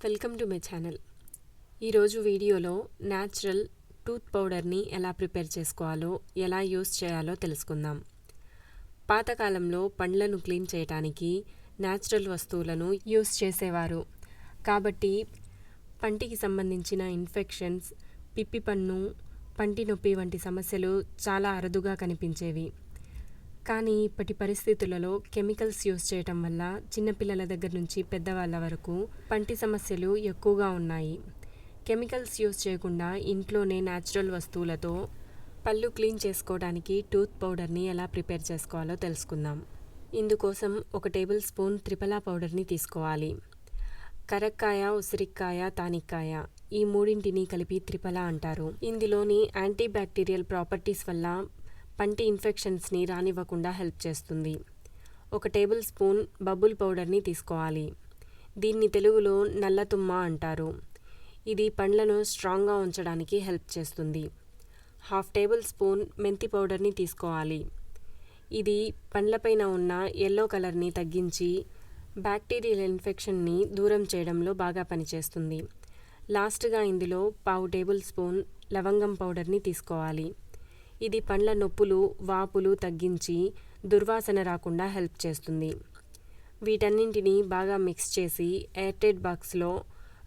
Welcome to my channel. ఈరోజు వీడియోలో natural tooth పౌడర్ని ఎలా ప్రిపేర్ చేసుకోవాలో, ఎలా యూస్ చేయాలో తెలుసుకుందాం. పాతకాలంలో పండ్లను క్లీన్ చేయడానికి న్యాచురల్ వస్తువులను యూస్ చేసేవారు. కాబట్టి పంటికి సంబంధించిన ఇన్ఫెక్షన్స్, పిప్పి పన్ను, పంటి నొప్పి వంటి సమస్యలు చాలా అరుదుగా కనిపించేవి. కానీ ఇప్పటి పరిస్థితులలో కెమికల్స్ యూస్ చేయటం వల్ల చిన్నపిల్లల దగ్గర నుంచి పెద్దవాళ్ళ వరకు పంటి సమస్యలు ఎక్కువగా ఉన్నాయి. కెమికల్స్ యూస్ చేయకుండా ఇంట్లోనే న్యాచురల్ వస్తువులతో పళ్ళు క్లీన్ చేసుకోవడానికి టూత్ పౌడర్ని ఎలా ప్రిపేర్ చేసుకోవాలో తెలుసుకుందాం. ఇందుకోసం 1 టేబుల్ స్పూన్ త్రిఫలా పౌడర్ని తీసుకోవాలి. కరక్కాయ, ఉసిరికాయ, తానిక్కాయ ఈ మూడింటిని కలిపి త్రిఫలా అంటారు. ఇందులోని యాంటీ బ్యాక్టీరియల్ ప్రాపర్టీస్ వల్ల పంటి ఇన్ఫెక్షన్స్ని రానివ్వకుండా హెల్ప్ చేస్తుంది. 1 టేబుల్ స్పూన్ బబుల్ పౌడర్ని తీసుకోవాలి. దీన్ని తెలుగులో నల్లతుమ్మ అంటారు. ఇది పండ్లను స్ట్రాంగ్గా ఉంచడానికి హెల్ప్ చేస్తుంది. 1/2 టేబుల్ స్పూన్ మెంతి పౌడర్ని తీసుకోవాలి. ఇది పండ్లపైన ఉన్న ఎల్లో కలర్ని తగ్గించి బ్యాక్టీరియల్ ఇన్ఫెక్షన్ని దూరం చేయడంలో బాగా పనిచేస్తుంది. లాస్ట్గా ఇందులో 1/2 టేబుల్ స్పూన్ లవంగం పౌడర్ని తీసుకోవాలి. ఇది పండ్ల నొప్పులు, వాపులు తగ్గించి దుర్వాసన రాకుండా హెల్ప్ చేస్తుంది. వీటన్నింటినీ బాగా మిక్స్ చేసి ఎయిర్టైట్ బాక్స్లో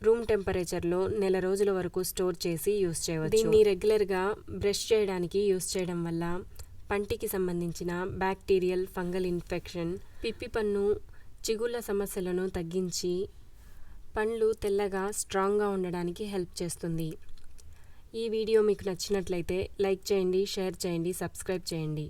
రూమ్ టెంపరేచర్లో 1 రోజుల వరకు స్టోర్ చేసి యూస్ చేయవచ్చు. దీన్ని రెగ్యులర్గా బ్రష్ చేయడానికి యూస్ చేయడం వల్ల పంటికి సంబంధించిన బ్యాక్టీరియల్, ఫంగల్ ఇన్ఫెక్షన్, పిప్పి పన్ను, చిగుళ్ళ సమస్యలను తగ్గించి పండ్లు తెల్లగా, స్ట్రాంగ్గా ఉండడానికి హెల్ప్ చేస్తుంది. ఈ వీడియో మీకు నచ్చినట్లయితే లైక్ చేయండి, షేర్ చేయండి, సబ్స్క్రైబ్ చేయండి.